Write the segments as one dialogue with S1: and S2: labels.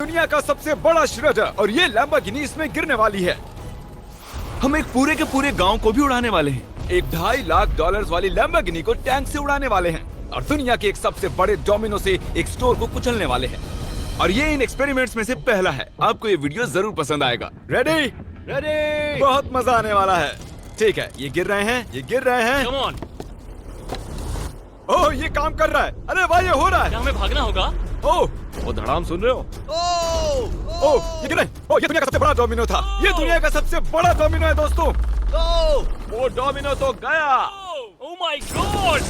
S1: दुनिया का सबसे बड़ा श्रेडर और ये लैम्बोर्गिनी इसमें गिरने वाली है।
S2: हम एक पूरे के पूरे गांव को भी उड़ाने वाले हैं।
S1: एक $2.5 लाख वाली लैम्बोर्गिनी को टैंक से उड़ाने वाले हैं और दुनिया के एक सबसे बड़े डोमिनो से एक स्टोर को कुचलने वाले हैं। और ये इन एक्सपेरिमेंट्स में से पहला है। आपको ये वीडियो जरूर पसंद आएगा। रेडी?
S3: रेडी।
S1: बहुत मजा आने वाला है। ठीक है, ये गिर रहे हैं, ये गिर रहे हैं।
S3: Come on.
S1: ओह, ये काम कर रहा है। अरे भाई, ये हो रहा है।
S3: क्या हमें भागना होगा?
S1: ओह,
S4: वो धड़ाम सुन रहे हो?
S1: ओह, ये गिर रहे हैं। ओह, ये दुनिया का सबसे बड़ा डोमिनो था। ये दुनिया का सबसे बड़ा डोमिनो है दोस्तों।
S4: वो डोमिनो तो गया।
S3: Oh my God!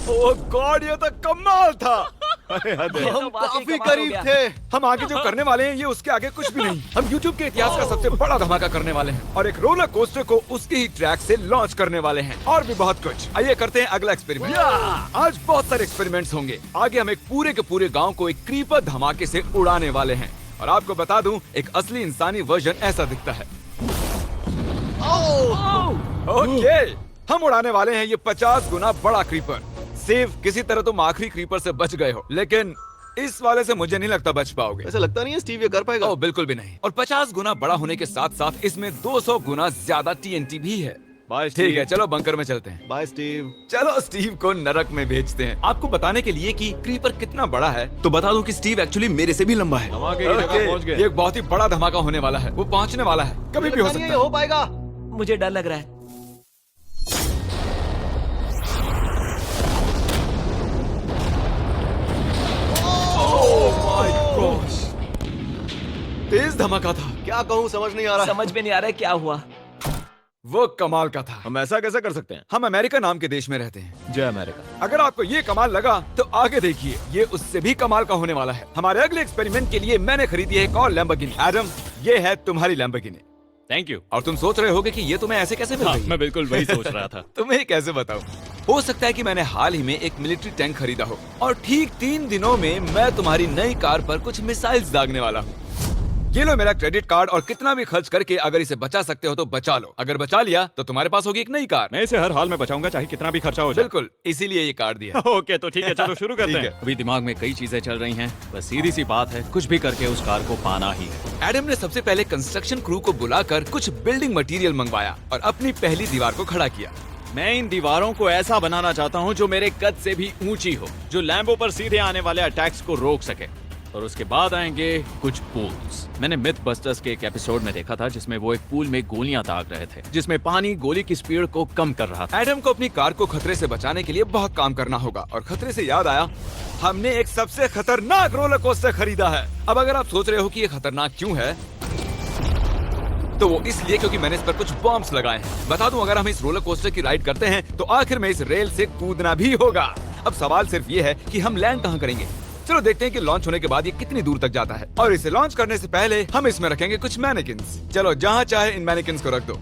S1: Oh God, ये तो कमाल था।
S4: हम काफी करीब थे।
S1: हम आगे जो करने वाले हैं ये उसके आगे कुछ भी नहीं। हम YouTube के इतिहास का सबसे बड़ा धमाका करने वाले हैं और एक रोलर कोस्टर को उसके ही ट्रैक से लॉन्च करने वाले हैं और भी बहुत कुछ। आइए करते हैं अगला एक्सपेरिमेंट। आज बहुत सारे एक्सपेरिमेंट्स होंगे। आगे हम एक पूरे के पूरे गांव को एक क्रीपर धमाके से उड़ाने वाले हैं और आपको बता दूं, एक असली इंसानी वर्जन ऐसा दिखता है। ओके, हम उड़ाने वाले हैं ये 50 गुना बड़ा क्रीपर। सेव, किसी तरह तुम आखिरी क्रीपर से बच गए हो, लेकिन इस वाले से मुझे नहीं लगता बच पाओगे।
S4: ऐसा लगता नहीं है स्टीव ये कर पाएगा।
S1: ओह बिल्कुल भी नहीं। और 50 गुना बड़ा होने के साथ साथ इसमें 200 गुना ज्यादा TNT भी है।
S4: बाय
S1: ठीक है, चलो बंकर में चलते हैं।
S4: Bye Steve.
S1: चलो स्टीव को नरक में भेजते हैं। आपको बताने के लिए कि क्रीपर कितना बड़ा है तो बता दूं कि स्टीव एक्चुअली मेरे से भी लंबा है।
S4: धमाके की जगह पहुंच गए।
S1: ये एक बहुत ही बड़ा धमाका होने वाला है। वो पहुंचने वाला है, कभी भी हो सकता है।
S4: हो पाएगा।
S3: मुझे डर लग रहा है।
S1: तेज धमाका था।
S4: क्या कहूँ समझ नहीं आ रहा।
S3: समझ में नहीं आ रहा है क्या हुआ।
S1: वो कमाल का था।
S4: हम ऐसा कैसे कर सकते हैं?
S1: हम अमेरिका नाम के देश में रहते हैं।
S4: जय अमेरिका।
S1: अगर आपको ये कमाल लगा तो आगे देखिए, ये उससे भी कमाल का होने वाला है। हमारे अगले एक्सपेरिमेंट के लिए मैंने खरीदी है एक और लैम्बोर्गिनी। एडम, ये है तुम्हारी लैम्बोर्गिनी।
S3: Thank you.
S1: और तुम सोच रहे होगे कि ये तुम्हें ऐसे कैसे मिल रही है?
S3: मैं बिल्कुल वही सोच रहा था।
S1: तुम्हें कैसे बताऊं? हो सकता है कि मैंने हाल ही में एक मिलिट्री टैंक खरीदा हो और ठीक 3 दिनों में मैं तुम्हारी नई कार पर कुछ मिसाइल्स दागने वाला हूँ। ये लो मेरा क्रेडिट कार्ड और कितना भी खर्च करके अगर इसे बचा सकते हो तो बचा लो। अगर बचा लिया तो तुम्हारे पास होगी एक नई कार।
S5: मैं इसे हर हाल में बचाऊंगा, चाहे कितना भी खर्चा हो जाए।
S1: बिल्कुल, इसीलिए ये कार्ड दिया।
S5: ओके, तो ठीक है, चलो शुरू करते
S1: ठीक
S5: हैं।
S1: है।
S5: अभी दिमाग में कई चीजें चल रही हैं, बस सीधी सी बात है, कुछ भी करके उस कार को पाना ही है।
S1: एडम ने सबसे पहले कंस्ट्रक्शन क्रू को बुलाकर कुछ बिल्डिंग मटेरियल मंगवाया और अपनी पहली दीवार को खड़ा किया।
S5: मैं इन दीवारों को ऐसा बनाना चाहता हूँ जो मेरे कद से भी ऊंची हो, जो लैम्बो पर सीधे आने वाले अटैक्स को रोक सके। और उसके बाद आएंगे कुछ पूल्स। मैंने मिथ बस्टर्स के एक एपिसोड में देखा था जिसमें वो एक पूल में गोलियां दाग रहे थे, जिसमें पानी गोली की स्पीड को कम कर रहा था।
S1: एडम को अपनी कार को खतरे से बचाने के लिए बहुत काम करना होगा और खतरे से याद आया, हमने एक सबसे खतरनाक रोलर कोस्टर खरीदा है। अब अगर आप सोच रहे हो कि ये खतरनाक क्यों है, तो वो इसलिए क्योंकि मैंने इस पर कुछ बॉम्ब्स लगाए हैं। बता दूं, अगर हम इस रोलर कोस्टर की राइड करते हैं तो आखिर में इस रेल से कूदना भी होगा। अब सवाल सिर्फ ये है कि हम लैंड कहाँ करेंगे। चलो देखते हैं कि लॉन्च होने के बाद ये कितनी दूर तक जाता है। और इसे लॉन्च करने से पहले हम इसमें रखेंगे कुछ मैनिकिन्स। चलो जहाँ चाहे इन मैनिकिन्स को रख दो।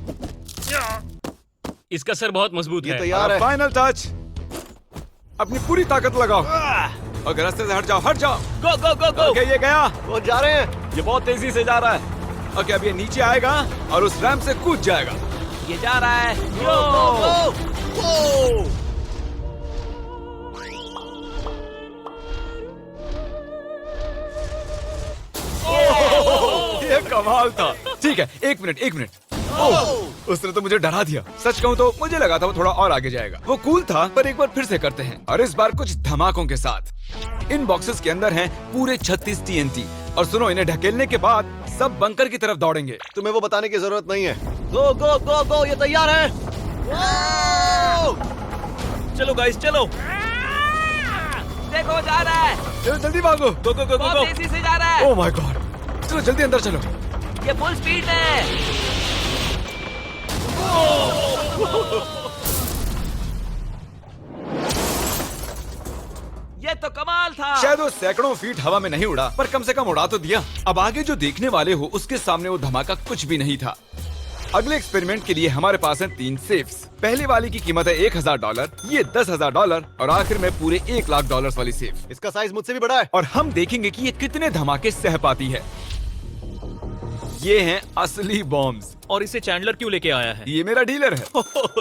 S3: इसका सर बहुत मजबूत
S4: ये
S3: है।
S4: तैयार है।
S1: फाइनल टच, अपनी पूरी ताकत लगाओ और रास्ते से हट जाओ, हट जाओ।
S3: गो गो गो गो।
S1: ओके, ये गया।
S4: वो जा रहे हैं।
S5: ये बहुत तेजी से जा रहा है।
S1: ओके, अब ये नीचे आएगा और उस रैंप से कूद जाएगा।
S3: ये जा रहा है।
S1: ये कमाल था। ठीक है, एक मिनट। ओह, उसने तो मुझे डरा दिया। सच कहूँ तो मुझे लगा था वो थोड़ा और आगे जाएगा। वो कूल था, पर एक बार फिर से करते हैं और इस बार कुछ धमाकों के साथ। इन बॉक्सेस के अंदर हैं पूरे 36 TNT और सुनो, इन्हें ढकेलने के बाद सब बंकर की तरफ दौड़ेंगे।
S4: तुम्हें वो बताने की जरूरत नहीं है। गो गो गो गो, ये तैयार है।
S5: चलो गाइस, चलो।
S3: देखो जा रहा है।
S1: चलो जल्दी भागो।
S5: गो गो गो गो
S3: बहुत
S5: गो।
S3: तेजी से जा रहा है।
S1: ओह माय गॉड, चलो जल्दी अंदर चलो।
S3: ये फुल स्पीड है। ये तो कमाल था।
S1: शायद वो सैकड़ों फीट हवा में नहीं उड़ा, पर कम से कम उड़ा तो दिया। अब आगे जो देखने वाले हो उसके सामने वो धमाका कुछ भी नहीं था। अगले एक्सपेरिमेंट के लिए हमारे पास हैं 3 सेफ्स। पहले वाली की कीमत है $1000, ये $10,000 और आखिर में पूरे $1 लाख वाली सेफ।
S4: इसका साइज मुझसे भी बड़ा है।
S1: और हम देखेंगे कि ये कितने धमाके सह पाती है। ये हैं असली बॉम्ब्स।
S6: और इसे चैंडलर क्यों लेके आया है?
S1: ये मेरा डीलर है।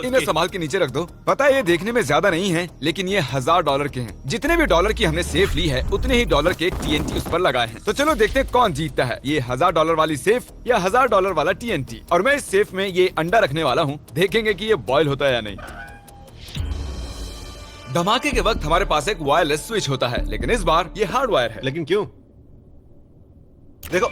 S1: इन्हें संभाल के नीचे रख दो। पता है ये देखने में ज्यादा नहीं है, लेकिन ये $1000 के हैं। जितने भी डॉलर की हमने सेफ ली है, उतने ही डॉलर के TNT उस पर लगाए हैं। तो चलो देखते हैं कौन जीतता है, ये $1000 वाली सेफ या $1000 वाला TNT। और मैं इस सेफ में ये अंडा रखने वाला हूँ, देखेंगे कि ये बॉयल होता है या नहीं। धमाके के वक्त हमारे पास एक वायरलेस स्विच होता है, लेकिन इस बार ये हार्ड वायर है।
S4: लेकिन क्यों? देखो,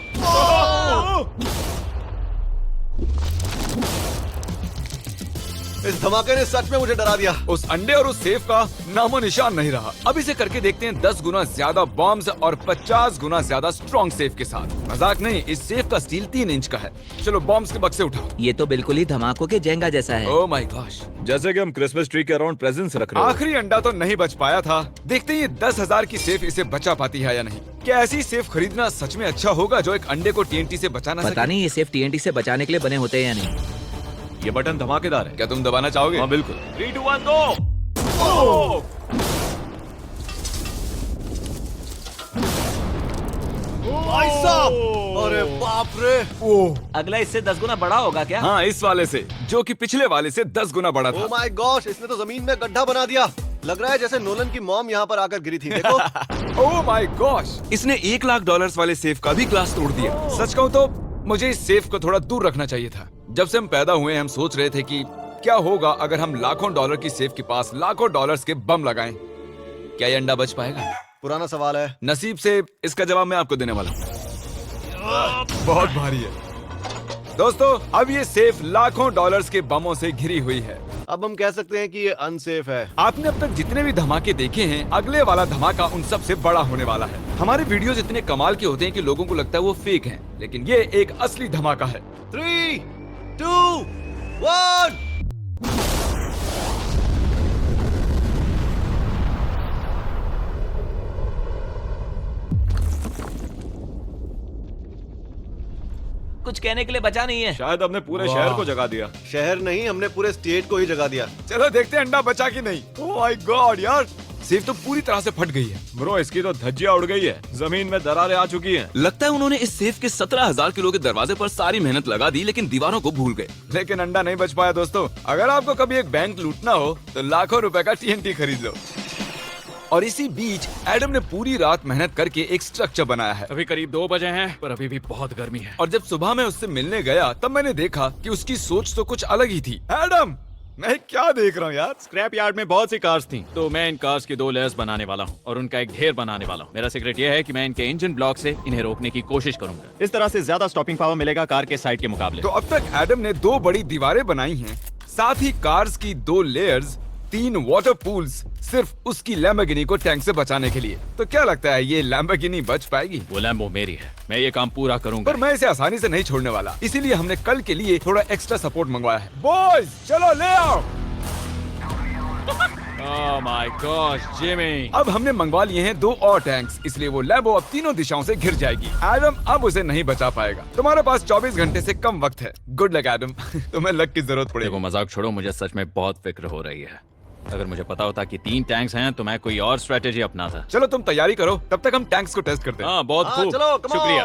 S4: इस धमाके ने सच में मुझे डरा दिया।
S1: उस अंडे और उस सेफ का नामो निशान नहीं रहा। अब इसे करके देखते हैं 10 गुना ज्यादा बॉम्ब्स और 50 गुना ज्यादा स्ट्रॉन्ग सेफ के साथ। मजाक नहीं, इस सेफ का स्टील 3 इंच का है। चलो बॉम्ब्स के बक्से उठाओ।
S3: ये तो बिल्कुल ही धमाकों के जेंगा जैसा है।
S1: ओह माय गॉश,
S2: जैसे कि हम क्रिसमस ट्री के अराउंड प्रेजेंट्स रख रहे हैं।
S1: आखिरी अंडा तो नहीं बच पाया था। देखते हैं ये 10,000 की सेफ इसे बचा पाती है या नहीं। क्या ऐसी सेफ खरीदना सच में अच्छा होगा जो एक अंडे को TNT से बचा ना
S3: पता
S1: सके?
S3: नहीं ये सेफ TNT से बचाने के लिए बने होते हैं या नहीं।
S2: ये बटन धमाकेदार है।
S1: क्या तुम दबाना चाहोगे?
S2: हाँ बिल्कुल।
S5: 3, 2, 1 गो।
S4: भाई साहब, अरे बाप रे।
S3: अगला इससे 10 गुना बड़ा होगा क्या?
S1: हाँ, इस वाले से, जो कि पिछले वाले से 10 गुना बड़ा
S4: ओ
S1: था।
S4: माय गॉश, इसने तो जमीन में गड्ढा बना दिया। लग रहा है जैसे नोलन की मॉम यहाँ पर आकर गिरी थी। देखो।
S1: ओह माय गॉश, इसने $1,00,000 वाले सेफ का भी ग्लास तोड़ दिया। सच कहूँ तो मुझे इस सेफ को थोड़ा दूर रखना चाहिए था। जब से हम पैदा हुए हम सोच रहे थे कि क्या होगा अगर हम लाखों डॉलर की सेफ के पास लाखों डॉलर्स के बम लगाएं। क्या ये अंडा बच पाएगा?
S4: पुराना सवाल है।
S1: नसीब से इसका जवाब मैं आपको देने वाला हूँ। बहुत भारी है दोस्तों। अब ये सेफ लाखों डॉलर्स के बमों से घिरी हुई है।
S4: अब हम कह सकते हैं कि ये अनसेफ है।
S1: आपने अब तक जितने भी धमाके देखे हैं, अगले वाला धमाका उन सब से बड़ा होने वाला है। हमारे वीडियोस इतने कमाल के होते हैं कि लोगों को लगता है वो फेक हैं, लेकिन ये एक असली धमाका है।
S4: 3, 2, 1।
S3: कुछ कहने के लिए बचा नहीं है।
S2: शायद हमने पूरे शहर को जगा दिया।
S4: शहर नहीं, हमने पूरे स्टेट को ही जगा दिया।
S1: चलो देखते हैं अंडा बचा कि नहीं। ओह माय गॉड यार, सेफ तो पूरी तरह से फट गई है।
S2: ब्रो, इसकी तो धज्जियां उड़ गई है। जमीन में दरारें आ चुकी हैं।
S1: लगता है उन्होंने इस सेफ के 17,000 किलो के दरवाजे पर सारी मेहनत लगा दी, लेकिन दीवारों को भूल गए। लेकिन अंडा नहीं बच पाया दोस्तों। अगर आपको कभी एक बैंक लूटना हो तो लाखों रुपए का TNT खरीद लो। और इसी बीच एडम ने पूरी रात मेहनत करके एक स्ट्रक्चर बनाया है।
S5: अभी करीब 2 बजे हैं, पर अभी भी बहुत गर्मी है।
S1: और जब सुबह मैं उससे मिलने गया तब मैंने देखा कि उसकी सोच तो कुछ अलग ही थी। एडम, मैं क्या देख रहा हूँ यार?
S5: स्क्रैप यार्ड में बहुत सी कार्स थी, तो मैं इन कार्स की 2 लेयर्स बनाने वाला हूँ और उनका एक ढेर बनाने वाला हूँ। मेरा सीक्रेट यह है कि मैं इनके इंजन ब्लॉक से इन्हें रोकने की कोशिश करूंगा। इस तरह से ज्यादा स्टॉपिंग पावर मिलेगा कार के साइड के मुकाबले।
S1: तो अब तक एडम ने 2 बड़ी दीवारें बनाई हैं, साथ ही कार्स की 2 लेयर्स, 3 वाटर पूल्स, सिर्फ उसकी लैम्बोर्गिनी को टैंक से बचाने के लिए। तो क्या लगता है ये लैम्बोर्गिनी बच पाएगी?
S5: वो लैम्बो मेरी है, मैं ये काम पूरा करूंगा।
S1: पर मैं इसे आसानी से नहीं छोड़ने वाला, इसीलिए हमने कल के लिए थोड़ा एक्स्ट्रा सपोर्ट मंगवाया है। बॉयज चलो ले आओ।
S5: Oh my gosh Jimmy.
S1: अब हमने मंगवा लिए हैं 2 और टैंक्स, इसलिए वो लैम्बो अब तीनों दिशाओं से घिर जाएगी। एडम अब उसे नहीं बचा पाएगा। तुम्हारे पास 24 घंटे से कम वक्त है। Good luck Adam. तुम्हें लक की जरूरत पड़ेगी।
S5: देखो मजाक छोड़ो, मुझे सच में बहुत फिक्र हो रही है। अगर मुझे पता होता कि 3 टैंक्स हैं तो मैं कोई और स्ट्रेटेजी अपनाता।
S1: चलो तुम तैयारी करो, तब तक हम टैंक्स को टेस्ट करते हैं।
S5: हाँ बहुत
S4: हाँ,
S5: खूब,
S4: चलो, come on।
S5: शुक्रिया।